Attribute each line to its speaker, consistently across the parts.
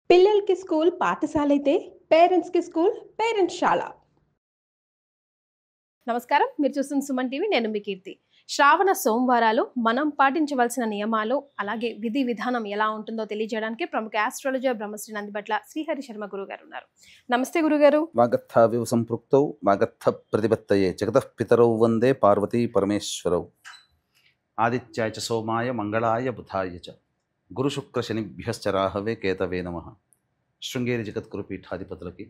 Speaker 1: పిల్లలకి స్కూల్ పాఠశాలైతే పేరెంట్స్‌కి స్కూల్ పేరెంట్స్‌శాల. నమస్కారం. మీరు చూస్తున్న సుమన్ టీవీ. నేను మీ కీర్తి. శ్రావణ సోమవారాలు మనం పాటించవలసిన నియమాలు, అలాగే విధి విధానం ఎలా ఉంటుందో తెలియజేయడానికి ప్రముఖ ఆస్ట్రాలజర్ బ్రహ్మశ్రీ నందిబట్ల శ్రీహరి శర్మ గురుగారు ఉన్నారు. నమస్తే గురుగారు.
Speaker 2: వాగర్థావివ సంపృక్తౌ వాగర్థ ప్రతిపత్తయే జగతః పితరౌ వందే పార్వతీ పరమేశ్వరౌ. ఆదిత్యాయ చ సోమాయ మంగళాయ బుధాయ చ గురు శుక్ర శనిభ్యశ్చ రాహవే కేతవే నమః. శృంగేరి జగద్గురు పీఠాధిపతులకి,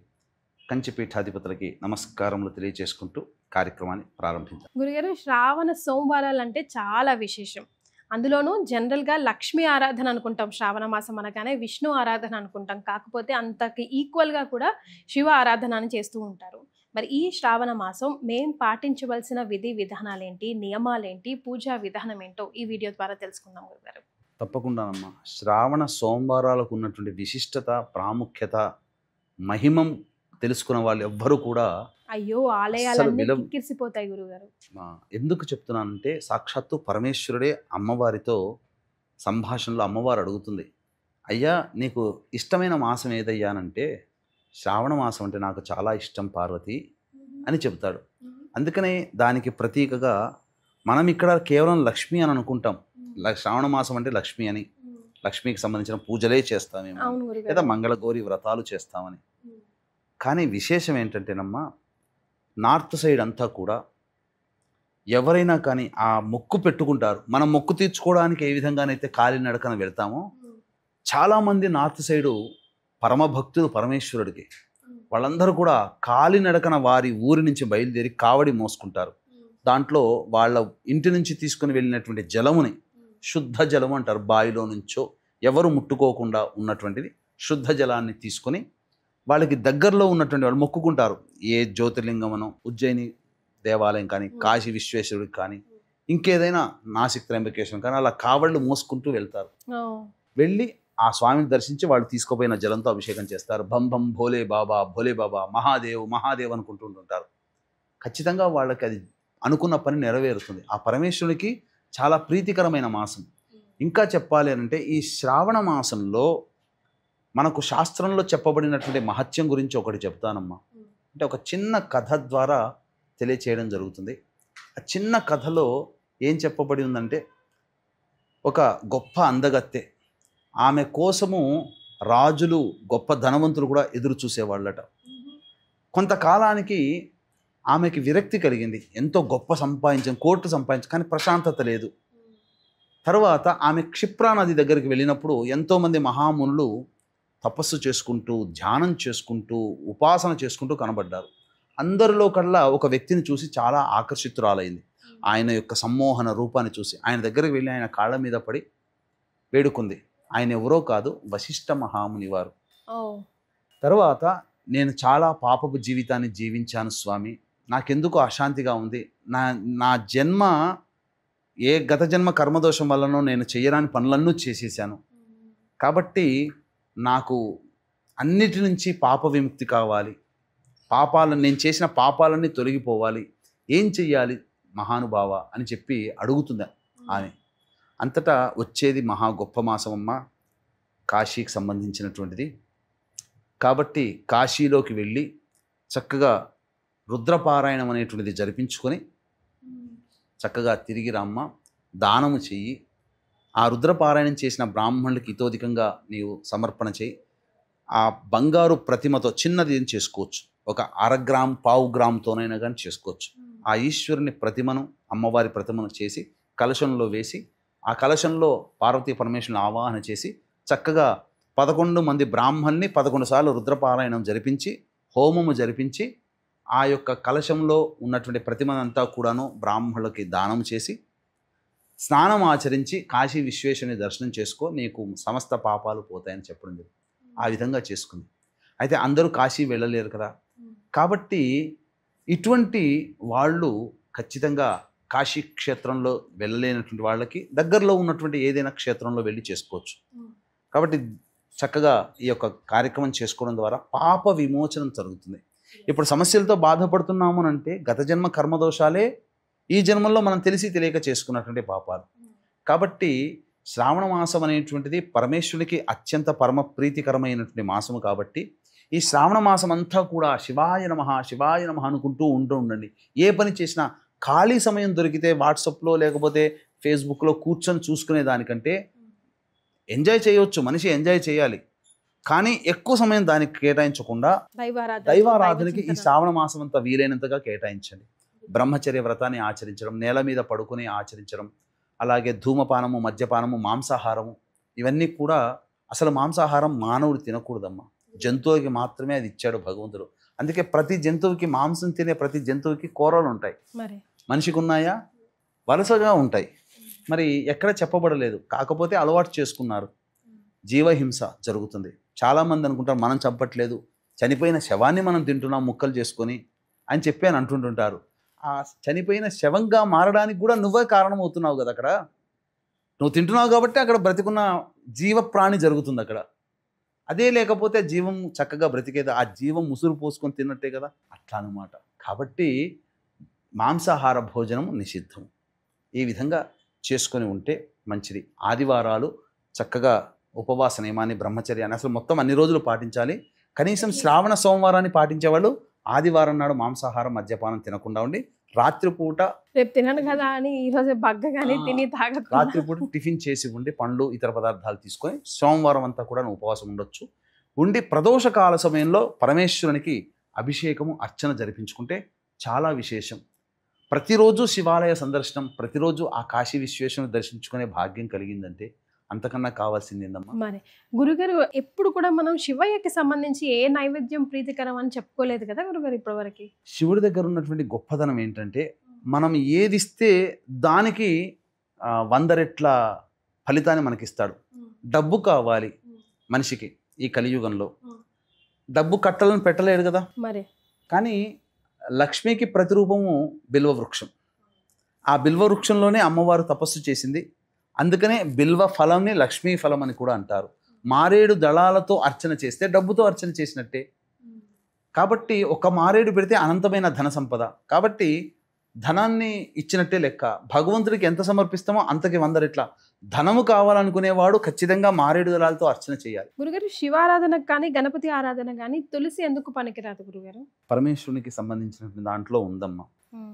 Speaker 2: కంచి పీఠాధిపతులకి నమస్కారములు తెలియజేసుకుంటూ కార్యక్రమాన్ని ప్రారంభించాం.
Speaker 1: గురుగారు, శ్రావణ సోమవారాలు అంటే చాలా విశేషం. అందులోనూ జనరల్గా లక్ష్మీ ఆరాధన అనుకుంటాం, శ్రావణ మాసం అనగానే విష్ణు ఆరాధన అనుకుంటాం. కాకపోతే అంతకి ఈక్వల్గా కూడా శివ ఆరాధన అని చేస్తూ ఉంటారు. మరి ఈ శ్రావణ మాసం మేం పాటించవలసిన విధి విధానాలేంటి, నియమాలేంటి, పూజా విధానం ఏంటో ఈ వీడియో ద్వారా తెలుసుకుందాం గురుగారు.
Speaker 2: తప్పకుండానమ్మా. శ్రావణ సోమవారాలకు ఉన్నటువంటి విశిష్టత, ప్రాముఖ్యత, మహిమం తెలుసుకున్న వాళ్ళు ఎవ్వరూ కూడా
Speaker 1: అయ్యో ఆలయాలన్నీ కిక్కిరిసిపోతాయి గురుగారు.
Speaker 2: ఎందుకు చెప్తున్నానంటే, సాక్షాత్తు పరమేశ్వరుడే అమ్మవారితో సంభాషణలో అమ్మవారు అడుగుతుంది, అయ్యా నీకు ఇష్టమైన మాసం ఏదయ్యానంటే శ్రావణ మాసం అంటే నాకు చాలా ఇష్టం పార్వతి అని చెప్తాడు. అందుకనే దానికి ప్రతీకగా మనం ఇక్కడ కేవలం లక్ష్మి అని అనుకుంటాం. శ్రావణ మాసం అంటే లక్ష్మి అని, లక్ష్మికి సంబంధించిన పూజలే చేస్తామేమో, లేదా మంగళగౌరి వ్రతాలు చేస్తామని. కానీ విశేషం ఏంటంటేనమ్మా, నార్త్ సైడ్ అంతా కూడా ఎవరైనా కానీ ఆ మొక్కు పెట్టుకుంటారు. మనం మొక్కు తీర్చుకోవడానికి ఏ విధంగానైతే కాలినడకన వెళ్తామో, చాలామంది నార్త్ సైడు పరమభక్తులు పరమేశ్వరుడికి. వాళ్ళందరూ కూడా కాలినడకన వారి ఊరి నుంచి బయలుదేరి కావడి మోసుకుంటారు. దాంట్లో వాళ్ళ ఇంటి నుంచి తీసుకుని వెళ్ళినటువంటి జలముని శుద్ధ జలము అంటారు. బావిలో నుంచో ఎవరు ముట్టుకోకుండా ఉన్నటువంటిది శుద్ధ జలాన్ని తీసుకొని వాళ్ళకి దగ్గరలో ఉన్నటువంటి వాళ్ళు మొక్కుకుంటారు. ఏ జ్యోతిర్లింగమనో, ఉజ్జయిని దేవాలయం కానీ, కాశీ విశ్వేశ్వరుడికి కానీ, ఇంకేదైనా నాసిక్ త్రయంబకేశ్వరం కానీ, అలా కావళ్ళు మోసుకుంటూ వెళ్తారు. వెళ్ళి ఆ స్వామిని దర్శించి వాళ్ళు తీసుకుపోయిన జలంతో అభిషేకం చేస్తారు. భం భం భోలే బాబా మహాదేవ్ మహాదేవ్ అనుకుంటుంటారు. ఖచ్చితంగా వాళ్ళకి అది అనుకున్న పని నెరవేరుతుంది. ఆ పరమేశ్వరునికి చాలా ప్రీతికరమైన మాసం. ఇంకా చెప్పాలి అంటే, ఈ శ్రావణ మాసంలో మనకు శాస్త్రంలో చెప్పబడినటువంటి మహత్యం గురించి ఒకటి చెప్తానమ్మా. అంటే ఒక చిన్న కథ ద్వారా తెలియచేయడం జరుగుతుంది. ఆ చిన్న కథలో ఏం చెప్పబడి ఉందంటే, ఒక గొప్ప అందగత్తె, ఆమె కోసము రాజులు, గొప్ప ధనవంతులు కూడా ఎదురు చూసేవాళ్ళట. కొంతకాలానికి ఆమెకి విరక్తి కలిగింది. ఎంతో గొప్ప కోట్లు సంపాదించాం, కానీ ప్రశాంతత లేదు. తర్వాత ఆమె క్షిప్రా నది దగ్గరికి వెళ్ళినప్పుడు ఎంతోమంది మహామునులు తపస్సు చేసుకుంటూ, ధ్యానం చేసుకుంటూ, ఉపాసన చేసుకుంటూ కనబడ్డారు. అందరిలో కల్లా ఒక వ్యక్తిని చూసి చాలా ఆకర్షితురాలైంది. ఆయన యొక్క సమ్మోహన రూపాన్ని చూసి ఆయన దగ్గరికి వెళ్ళి ఆయన కాళ్ళ మీద పడి వేడుకుంది. ఆయన ఎవరో కాదు, వశిష్ఠ మహాముని వారు. తర్వాత, నేను చాలా పాపపు జీవితాన్ని జీవించాను స్వామి, నాకెందుకు అశాంతిగా ఉంది, నా జన్మ గత జన్మ కర్మదోషం వల్లనో నేను చేయరాని పనులన్నీ చేసేసాను. కాబట్టి నాకు అన్నిటి నుంచి పాప విముక్తి కావాలి, నేను చేసిన పాపాలన్నీ తొలగిపోవాలి, ఏం చెయ్యాలి మహానుభావ అని చెప్పి అడుగుతుంది ఆమె. అంతటా వచ్చేది మహా గొప్ప మాసమమ్మ, కాశీకి సంబంధించినటువంటిది. కాబట్టి కాశీలోకి వెళ్ళి చక్కగా రుద్రపారాయణం అనేటువంటిది జరిపించుకొని చక్కగా తిరిగి రమ్మ, దానము చెయ్యి. ఆ రుద్రపారాయణం చేసిన బ్రాహ్మణులకి ఇతోధికంగా నీవు సమర్పణ చేయి. ఆ బంగారు ప్రతిమతో చిన్నది ఏం చేసుకోవచ్చు, ఒక 1/2 గ్రాము 1/4 గ్రాముతోనైనా కానీ చేసుకోవచ్చు. ఆ ఈశ్వరుని ప్రతిమను, అమ్మవారి ప్రతిమను చేసి కలశంలో వేసి, ఆ కలశంలో పార్వతీ పరమేశ్వరుని ఆవాహన చేసి చక్కగా 11 మంది బ్రాహ్మణుల్ని 11 సార్లు రుద్రపారాయణం జరిపించి, హోమము జరిపించి, ఆ యొక్క కలశంలో ఉన్నటువంటి ప్రతిమనంతా కూడాను బ్రాహ్మణులకి దానం చేసి, స్నానం ఆచరించి కాశీ విశ్వేశ్వరుని దర్శనం చేసుకో, నీకు సమస్త పాపాలు పోతాయని చెప్పడం జరిగింది. ఆ విధంగా చేసుకుంది. అయితే అందరూ కాశీ వెళ్ళలేరు కదా, కాబట్టి ఇటువంటి వాళ్ళు ఖచ్చితంగా కాశీ క్షేత్రంలో వెళ్ళలేనటువంటి వాళ్ళకి దగ్గరలో ఉన్నటువంటి ఏదైనా క్షేత్రంలో వెళ్ళి చేసుకోవచ్చు. కాబట్టి చక్కగా ఈ యొక్క కార్యక్రమం చేసుకోవడం ద్వారా పాప విమోచనం జరుగుతుంది. ఇప్పుడు సమస్యలతో బాధపడుతున్నాము అంటే గత జన్మ కర్మదోషాలే ఈ జన్మల్లో మనం తెలిసి తెలియక చేసుకున్నటువంటి పాపాలు. కాబట్టి శ్రావణ మాసం అనేటువంటిది పరమేశ్వరునికి అత్యంత పరమ ప్రీతికరమైనటువంటి మాసము కాబట్టి ఈ శ్రావణ మాసం అంతా కూడా శివాయ నమః శివాయ నమః అనుకుంటూ ఉండండి. ఏ పని చేసినా ఖాళీ సమయం దొరికితే వాట్సాప్లో లేకపోతే ఫేస్బుక్లో కూర్చొని చూసుకునే దానికంటే ఎంజాయ్ చేయవచ్చు, మనిషి ఎంజాయ్ చేయాలి, కానీ ఎక్కువ సమయం దానికి కేటాయించకుండా దైవారాధనకి ఈ శ్రావణ మాసం అంతా వీలైనంతగా కేటాయించండి. బ్రహ్మచర్య వ్రతాన్ని ఆచరించడం, నేల మీద పడుకుని ఆచరించడం, అలాగే ధూమపానము, మద్యపానము, మాంసాహారము, ఇవన్నీ కూడా అసలు మాంసాహారం మానవుడు తినకూడదమ్మా, జంతువుకి మాత్రమే అది ఇచ్చాడు భగవంతుడు. అందుకే ప్రతి జంతువుకి, మాంసం తినే ప్రతి జంతువుకి కూరలు ఉంటాయి, మనిషికి ఉన్నాయా? వలసగా ఉంటాయి. మరి ఎక్కడ చెప్పబడలేదు, కాకపోతే అలవాటు చేసుకున్నారు. జీవహింస జరుగుతుంది. చాలామంది అనుకుంటారు మనం చంపట్లేదు, చనిపోయిన శవాన్ని మనం తింటున్నాం ముక్కలు చేసుకొని అని చెప్పి అని అంటుంటుంటారు. ఆ చనిపోయిన శవంగా మారడానికి కూడా నువ్వే కారణం అవుతున్నావు కదా. అక్కడ నువ్వు తింటున్నావు కాబట్టి అక్కడ బ్రతికున్న జీవ ప్రాణి జరుగుతుంది అక్కడ. అదే లేకపోతే జీవం చక్కగా బ్రతికేది, ఆ జీవం ముసురు పోసుకొని తిన్నట్టే కదా, అట్లా అనమాట. కాబట్టి మాంసాహార భోజనం నిషిద్ధం. ఈ విధంగా చేసుకొని ఉంటే మంచిది. ఆదివారాలు చక్కగా ఉపవాస నియమాన్ని, బ్రహ్మచర్యాన్ని అసలు మొత్తం అన్ని రోజులు పాటించాలి. కనీసం శ్రావణ సోమవారాన్ని పాటించేవాళ్ళు ఆదివారం నాడు మాంసాహారం, మద్యపానం తినకుండా ఉండి రాత్రిపూట
Speaker 1: రేపు తినను కదా అని ఈరోజు బగ్గగానే తిని తాగకుండా
Speaker 2: రాత్రిపూట టిఫిన్ చేసి ఉండి పండ్లు ఇతర పదార్థాలు తీసుకొని సోమవారం అంతా కూడా ఉపవాసం ఉండొచ్చు. ఉండి ప్రదోష కాల సమయంలో పరమేశ్వరునికి అభిషేకము, అర్చన జరిపించుకుంటే చాలా విశేషం. ప్రతిరోజు శివాలయ సందర్శనం, ప్రతిరోజు ఆ కాశీ విశ్వేశ్వరుని దర్శించుకునే భాగ్యం కలిగిందంటే అంతకన్నా కావాల్సింది ఏందమ్మా.
Speaker 1: మరి గురుగారు ఎప్పుడు కూడా మనం శివయ్యకి సంబంధించి ఏ నైవేద్యం ప్రీతికరం అని చెప్పుకోలేదు కదా గురుగారు ఇప్పటివరకు.
Speaker 2: శివుడి దగ్గర ఉన్నటువంటి గొప్పదనం ఏంటంటే మనం ఏది ఇస్తే దానికి 100 రెట్ల ఫలితాన్ని మనకిస్తాడు. డబ్బు కావాలి మనిషికి ఈ కలియుగంలో, డబ్బు కట్టలను పెట్టలేడు కదా.
Speaker 1: మరి
Speaker 2: కానీ లక్ష్మికి ప్రతిరూపము బిల్వవృక్షం. ఆ బిల్వవృక్షంలోనే అమ్మవారు తపస్సు చేసింది. అందుకనే బిల్వ ఫలంని లక్ష్మీ ఫలం అని కూడా అంటారు. మారేడు దళాలతో అర్చన చేస్తే డబ్బుతో అర్చన చేసినట్టే. కాబట్టి ఒక మారేడు పెడితే అనంతమైన ధన సంపద. కాబట్టి ధనాన్ని ఇచ్చినట్టే లెక్క. భగవంతుడికి ఎంత సమర్పిస్తామో అంతకి 100 రెట్ల ధనము కావాలనుకునేవాడు ఖచ్చితంగా మారేడు దళాలతో అర్చన చేయాలి.
Speaker 1: గురుగారు శివారాధనకు కానీ గణపతి ఆరాధన కానీ తులసి ఎందుకు పనికిరాదు గురుగారు?
Speaker 2: పరమేశ్వరునికి సంబంధించిన దాంట్లో ఉందమ్మా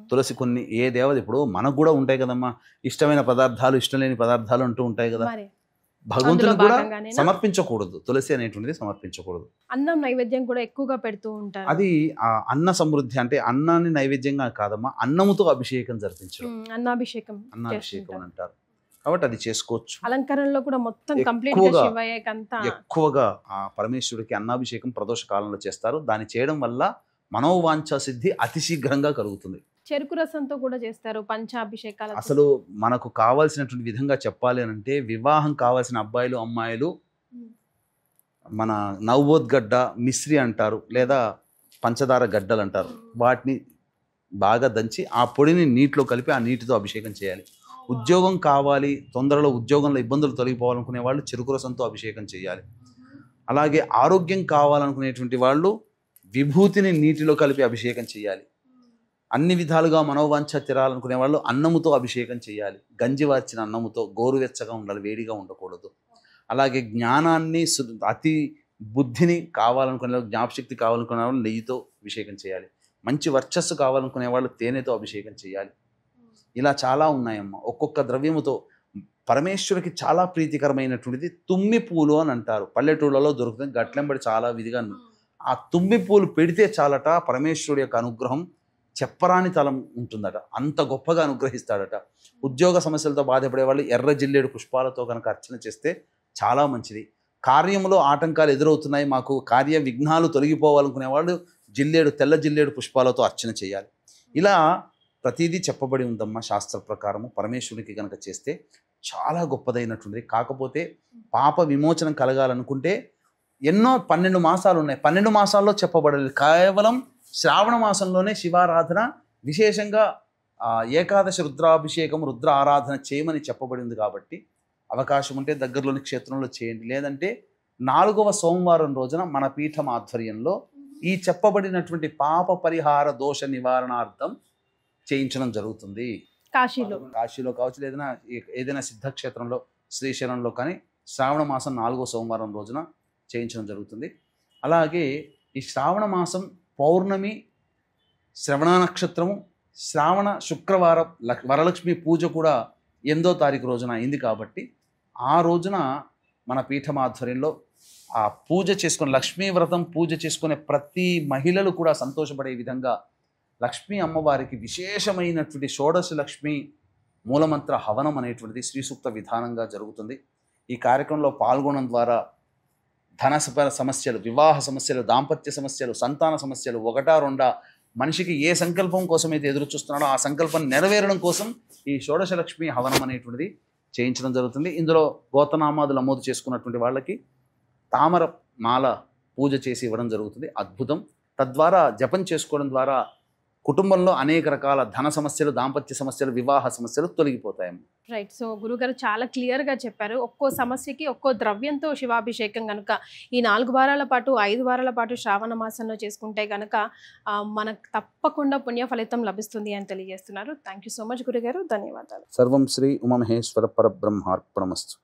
Speaker 2: తులసి. కొన్ని ఏ దేవత, ఇప్పుడు మనకు కూడా ఉంటాయి కదమ్మా ఇష్టమైన పదార్థాలు, ఇష్టం లేని పదార్థాలు అంటూ ఉంటాయి కదా. భగవంతుని కూడా సమర్పించకూడదు, తులసి అనేటువంటిది సమర్పించకూడదు.
Speaker 1: అన్నం నైవేద్యం కూడా ఎక్కువగా పెడుతూ ఉంటారు.
Speaker 2: అది అన్న సమృద్ధి అంటే అన్నాన్ని నైవేద్యంగా కాదమ్మా, అన్నముతో అభిషేకం జరిపించడం,
Speaker 1: అన్నాభిషేకం
Speaker 2: అన్నాభిషేకం అని అంటారు. కాబట్టి అది చేసుకోవచ్చు.
Speaker 1: అలంకరణలో కూడా మొత్తం కంప్లీట్ గా శివయ్యకంతా
Speaker 2: ఎక్కువగా ఆ పరమేశ్వరుడికి అన్నాభిషేకం ప్రదోష కాలంలో చేస్తారు. దాన్ని చేయడం వల్ల మనోవాంఛ సిద్ధి అతి శీఘ్రంగా కలుగుతుంది.
Speaker 1: చెరుకు రసంతో కూడా చేస్తారు పంచాభిషేకాలు.
Speaker 2: అసలు మనకు కావాల్సినటువంటి విధంగా చెప్పాలి అని అంటే వివాహం కావాల్సిన అబ్బాయిలు, అమ్మాయిలు మన నవోద్గడ్డ, మిశ్రి అంటారు, లేదా పంచదార గడ్డలు అంటారు. వాటిని బాగా దంచి ఆ పొడిని నీటిలో కలిపి ఆ నీటితో అభిషేకం చేయాలి. ఉద్యోగం కావాలి, తొందరలో ఉద్యోగంలో ఇబ్బందులు తొలగిపోవాలనుకునే వాళ్ళు చెరుకు రసంతో అభిషేకం చేయాలి. అలాగే ఆరోగ్యం కావాలనుకునేటువంటి వాళ్ళు విభూతిని నీటిలో కలిపి అభిషేకం చేయాలి. అన్ని విధాలుగా మనోవాంఛ తీరాలనుకునే వాళ్ళు అన్నముతో అభిషేకం చేయాలి. గంజి వార్చిన అన్నముతో, గోరువెచ్చగా ఉండాలి, వేడిగా ఉండకూడదు. అలాగే జ్ఞానాన్ని, అతి బుద్ధిని కావాలనుకునే వాళ్ళు, జ్ఞాపశక్తి కావాలనుకునే వాళ్ళు నెయ్యితో అభిషేకం చేయాలి. మంచి వర్చస్సు కావాలనుకునే వాళ్ళు తేనెతో అభిషేకం చేయాలి. ఇలా చాలా ఉన్నాయమ్మా. ఒక్కొక్క ద్రవ్యముతో పరమేశ్వరుడికి చాలా ప్రీతికరమైనటువంటిది తుమ్మి పూలు అని అంటారు. పల్లెటూళ్ళలో దొరుకుతుంది, గట్లెంబడి చాలా విధిగా. ఆ తుమ్మి పూలు పెడితే చాలట పరమేశ్వరుడి యొక్క అనుగ్రహం చెప్పరాని తలం ఉంటుందట, అంత గొప్పగా అనుగ్రహిస్తాడట. ఉద్యోగ సమస్యలతో బాధపడే వాళ్ళు ఎర్ర జిల్లేడు పుష్పాలతో కనుక అర్చన చేస్తే చాలా మంచిది. కార్యంలో ఆటంకాలు ఎదురవుతున్నాయి, మాకు కార్య విఘ్నాలు తొలగిపోవాలనుకునే వాళ్ళు తెల్ల జిల్లేడు పుష్పాలతో అర్చన చేయాలి. ఇలా ప్రతిదీ చెప్పబడి ఉందమ్మా శాస్త్ర ప్రకారము. పరమేశ్వరునికి కనుక చేస్తే చాలా గొప్పదైనటువంటిది. కాకపోతే పాప విమోచనం కలగాలనుకుంటే ఎన్నో 12 మాసాలు ఉన్నాయి. 12 మాసాల్లో చెప్పబడలేదు. కేవలం శ్రావణ మాసంలోనే శివారాధన విశేషంగా ఏకాదశి రుద్రాభిషేకం, రుద్ర ఆరాధన చేయమని చెప్పబడింది. కాబట్టి అవకాశం ఉంటే దగ్గరలోని క్షేత్రంలో చేయండి. లేదంటే 4వ సోమవారం రోజున మన పీఠం ఆధ్వర్యంలో ఈ చెప్పబడినటువంటి పాప పరిహార దోష నివారణార్థం చేయించడం జరుగుతుంది. కాశీలో కావచ్చు, ఏదైనా సిద్ధక్షేత్రంలో శ్రీశైలంలో కానీ శ్రావణ మాసం 4వ సోమవారం రోజున చేయించడం జరుగుతుంది. అలాగే ఈ శ్రావణ మాసం పౌర్ణమి, శ్రవణ నక్షత్రము, శ్రావణ శుక్రవారం వరలక్ష్మి పూజ కూడా 8వ తారీఖు రోజున అయింది కాబట్టి ఆ రోజున మన పీఠం ఆధ్వర్యంలో ఆ పూజ చేసుకుని లక్ష్మీ వ్రతం పూజ చేసుకునే ప్రతి మహిళలు కూడా సంతోషపడే విధంగా లక్ష్మీ అమ్మవారికి విశేషమైనటువంటి షోడశ లక్ష్మి మూలమంత్ర హవనం అనేటువంటిది శ్రీ సూక్త విధానంగా జరుగుతుంది. ఈ కార్యక్రమంలో పాల్గొనడం ద్వారా ధన సమస్యలు, వివాహ సమస్యలు, దాంపత్య సమస్యలు, సంతాన సమస్యలు ఒకటా రెండా మనిషికి ఏ సంకల్పం కోసం అయితే ఎదురు చూస్తున్నాడో ఆ సంకల్పం నెరవేరడం కోసం ఈ షోడశ లక్ష్మి హవనం అనేటువంటిది చేయించడం జరుగుతుంది. ఇందులో గోతనామాదులు నమోదు చేసుకున్నటువంటి వాళ్ళకి తామర మాల పూజ చేసి ఇవ్వడం జరుగుతుంది. అద్భుతం. తద్వారా జపం చేసుకోవడం ద్వారా కుటుంబంలో అనేక రకాల ధన సమస్యలు, దాంపత్య సమస్యలు, వివాహ సమస్యలు తొలగిపోతాయి.
Speaker 1: రైట్. సో గురుగారు చాలా క్లియర్గా చెప్పారు. ఒక్కో సమస్యకి ఒక్కో ద్రవ్యంతో శివాభిషేకం కనుక ఈ 4 వారాల పాటు 5 వారాల పాటు శ్రావణ మాసంలో చేసుకుంటే కనుక మనకు తప్పకుండా పుణ్య ఫలితం లభిస్తుంది అని తెలియజేస్తున్నారు. థ్యాంక్ యూ సో మచ్ గురుగారు. ధన్యవాదాలు.
Speaker 2: సర్వం శ్రీ ఉమామహేశ్వర పరబ్రహ్మార్పణమస్తు.